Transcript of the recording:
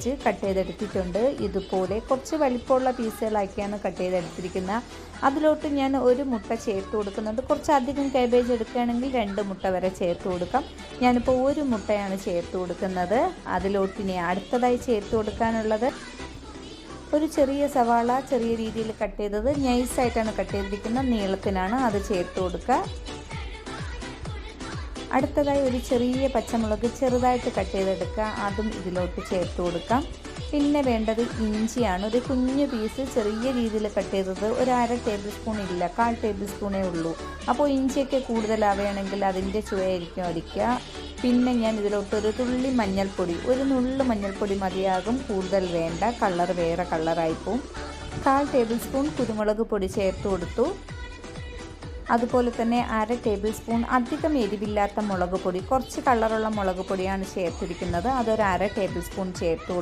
വെച്ച് കട്ട് ചെയ്തെടുത്തിട്ടുണ്ട്. ഇതുപോലെ കുറച്ച് വലിപ്പമുള്ള പീസുകളാക്കിയാണ് കട്ട് ചെയ്തെടുത്തിരിക്കുന്നത്. അതിലോട്ട് ഞാൻ ഒരു മുട്ട ചേർത്ത് കൊടുക്കുന്നുണ്ട്. കുറച്ചധികം കാബേജ് എടുക്കുകയാണെങ്കിൽ 2 മുട്ട വരെ ചേർത്ത് കൊടുക്കാം. ഞാനിപ്പോൾ ഒരു മുട്ടയാണ് ചേർത്ത് കൊടുക്കുന്നത്. അതിലോട്ട് ഇനി അടുത്തതായി ചേർത്ത് കൊടുക്കാനുള്ളത് ഒരു ചെറിയ സവാള ചെറിയ രീതിയിൽ കട്ട് ചെയ്തത്, നൈസായിട്ടാണ് കട്ട് ചെയ്തിരിക്കുന്നത്, നീളത്തിനാണ്. അത് ചേർത്ത് കൊടുക്കുക. അടുത്തതായി ഒരു ചെറിയ പച്ചമുളക് ചെറുതായിട്ട് കട്ട് ചെയ്തെടുക്കുക, അതും ഇതിലോട്ട് ചേർത്ത് കൊടുക്കാം. പിന്നെ വേണ്ടത് ഇഞ്ചിയാണ്. ഒരു കുഞ്ഞു പീസ് ചെറിയ രീതിയിൽ കട്ട് ചെയ്തത്, ഒരു 1/2 ടേബിൾ സ്പൂൺ ഇല്ല, 1/4 ടേബിൾ സ്പൂണേ ഉള്ളൂ. അപ്പോൾ ഇഞ്ചിയൊക്കെ കൂടുതലാവുകയാണെങ്കിൽ അതിൻ്റെ ചുവയായിരിക്കും അടിക്കുക. പിന്നെ ഞാൻ ഇതിലോട്ട് ഒരു തുള്ളി മഞ്ഞൾപ്പൊടി, ഒരു നുള്ളു മഞ്ഞൾപ്പൊടി മതിയാകും, കൂടുതൽ വേണ്ട, കളർ വേറെ കളറായിപ്പോവും. 1/4 ടേബിൾ സ്പൂൺ കുരുമുളക് പൊടി ചേർത്ത് കൊടുത്തു. അതുപോലെ തന്നെ 1/2 ടേബിൾ സ്പൂൺ അധികം എരിവില്ലാത്ത മുളക് പൊടി, കുറച്ച് കളറുള്ള മുളക് പൊടിയാണ് ചേർത്തിരിക്കുന്നത്, അതൊരു 1/2 ടേബിൾ സ്പൂൺ ചേർത്ത് കൊടുക്കുക.